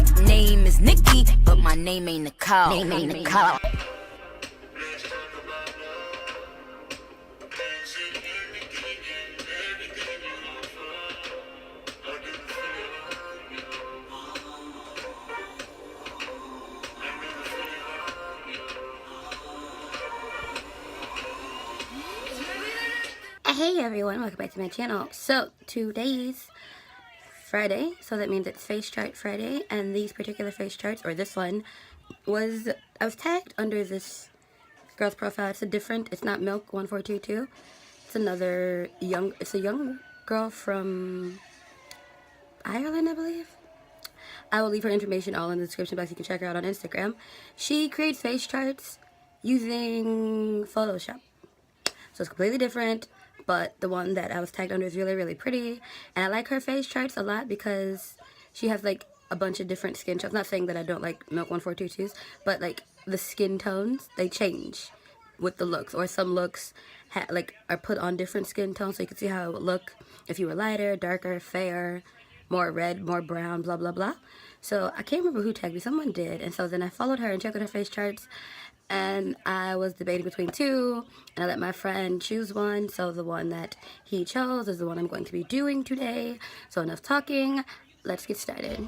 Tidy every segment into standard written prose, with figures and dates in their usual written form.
Name is Nikki, but my name ain't Nicole. Name ain't Nicole. Hey everyone, welcome back to my channel. So today's Friday, so that means it's face chart Friday, and these particular face charts, or this one, I was tagged under this girl's profile. It's not Milk 1422. It's a young girl from Ireland, I believe. I will leave her information all in the description box. You can check her out on Instagram. She creates face charts using Photoshop. So it's completely different, but the one that I was tagged under is really, really pretty. And I like her face charts a lot because she has like a bunch of different skin tones. Not saying that I don't like Milk 1422s, but like the skin tones, they change with the looks. Or some looks are put on different skin tones, so you can see how it would look if you were lighter, darker, fair, more red, more brown, blah, blah, blah. So I can't remember who tagged me. Someone did. And so then I followed her and checked out her face charts. And I was debating between two, and I let my friend choose one. So the one that he chose is the one I'm going to be doing today. So enough talking, let's get started.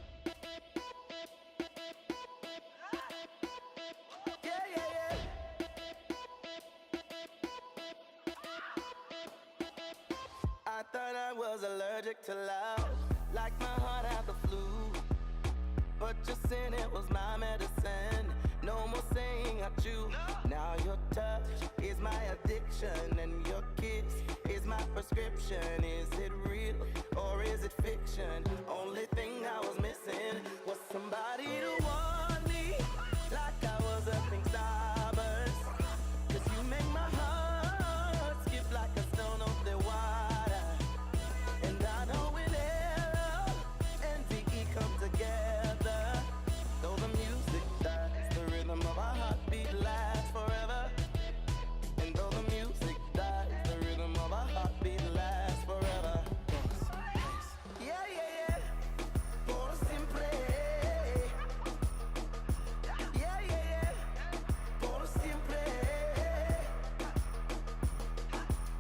I thought I was allergic to love, like my heart had the flu. But your sin, it was my medicine. No more saying I chew. Now your touch is my addiction, and your kiss is my prescription. Is it real or is it fiction? Only thing I was missing was somebody to want me, like I was a pink starburst. 'Cause you make my heart skip like a stone over the water. And I know when love and VE come together, though the music dies, the rhythm of our heartbeat lasts forever. And though the music dies, the rhythm of our heartbeat lasts forever. Yeah, yeah, yeah. Por siempre. Yeah, yeah, yeah. Por siempre.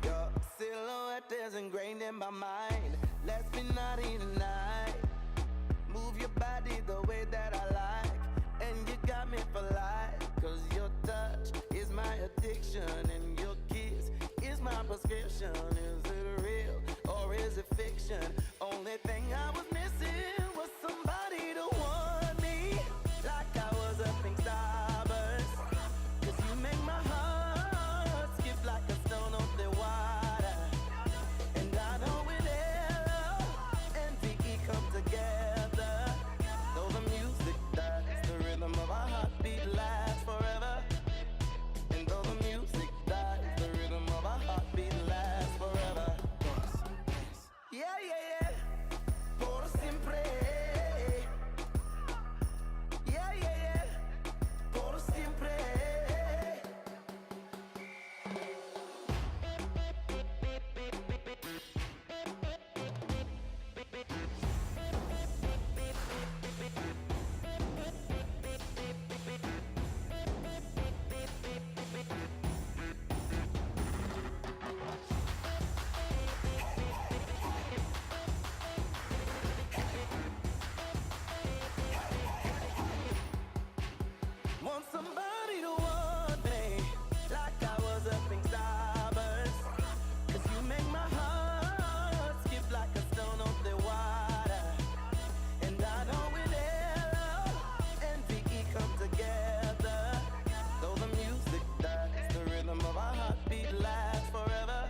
Your silhouette is ingrained in my mind. Let's be naughty tonight. Move your body the way that I like, and you got me for life. 'Cause your touch is my addiction, and your kiss is my prescription. Is it real or is it fiction? Only thing I was missing was somebody to want me, like I was a pink starburst. 'Cause you make my heart skip like a stone over the water. And I know when love and VE come together, though the music dies, the rhythm of our heartbeat lasts forever. And though the music dies, the rhythm of our heartbeat lasts forever. Yeah, yeah, yeah. Por siempre. Yeah, yeah, yeah. Por siempre. Want somebody to want me, like I was a pink starburst. 'Cause you make my heart skip like a stone over the water. And I know when love and VE come together, though the music dies, the rhythm of our heartbeat lasts forever.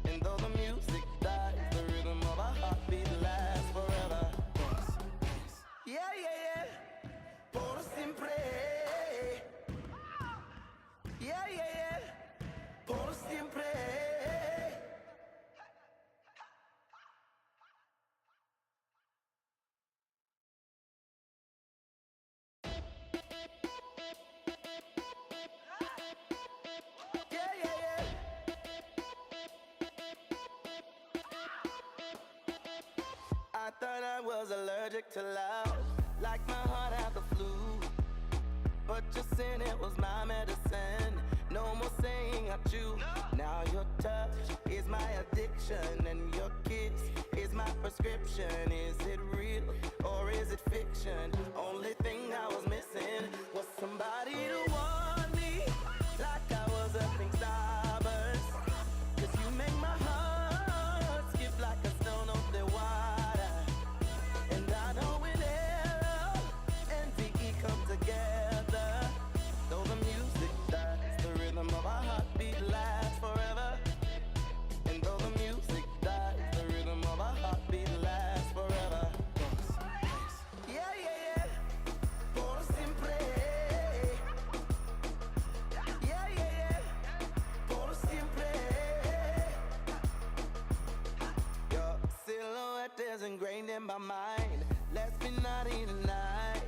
And though the music dies, the rhythm of our heartbeat lasts forever. Yeah, yeah, yeah. Por siempre. Yeah, yeah, yeah. Por siempre. Yeah, yeah, yeah. I thought I was allergic to love, like my heart had the flu. But your sin, it was my medicine. No more saying I chew. Now your touch is my addiction, and your kiss is my prescription. Is it real or is it fiction? Only thing I was missing was somebody to warn me, like I was a pink starburst. 'Cause you make my heart skip like a stone over the water. And I know when love and VE come together, though the music dies, the rhythm of our heartbeat lasts forever. And though the music dies, the rhythm of our heartbeat lasts forever. Yeah, yeah, yeah. Por siempre. Yeah, yeah, yeah. Por siempre. Your silhouette is ingrained in my mind. Let's be naughty tonight.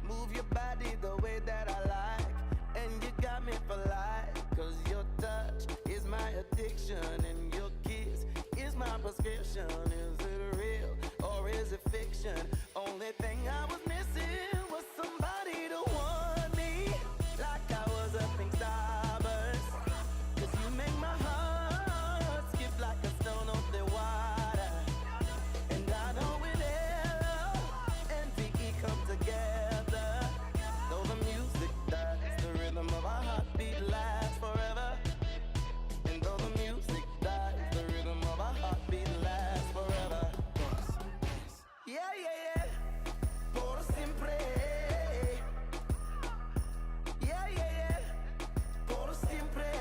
Move your body the way that I like, and you got me for life. 'Cause your touch is my addiction, and your kiss is my prescription. Is it real or is it fiction? Only thing I was missing was somebody to warn me, like I was a pink starburst. 'Cause you make my heart skip like a stone over the water. And I know when love and VE come together, though the music dies, the rhythm of our heartbeat lasts forever. And though the music dies, the rhythm of our heartbeat lasts forever. Yeah, yeah, yeah. Por siempre. Yeah, yeah, yeah. Por siempre.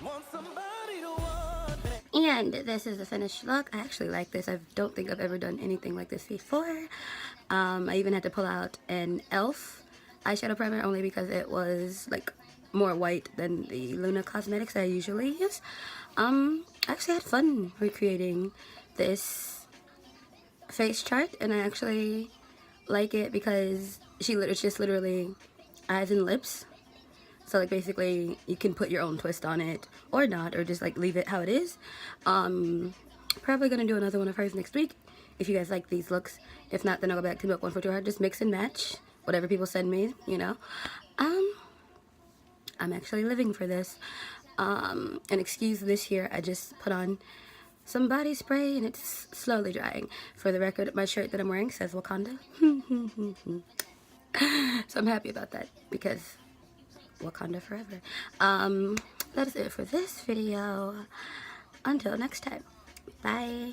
Want somebody to want me. And this is the finished look. I actually like this. I don't think I've ever done anything like this before. I even had to pull out an e.l.f. eyeshadow primer only because it was like more white than the Luna Cosmetics that I usually use. I actually had fun recreating this face chart, and I actually like it because it's just literally eyes and lips. So like basically you can put your own twist on it or not, or just like leave it how it is. Probably gonna do another one of hers next week if you guys like these looks. If not, then I'll go back to Milk 142. Just mix and match whatever people send me, you know. I'm actually living for this. And excuse this here, I just put on some body spray and it's slowly drying. For the record, my shirt that I'm wearing says Wakanda. So I'm happy about that because Wakanda forever. That is it for this video. Until next time. Bye.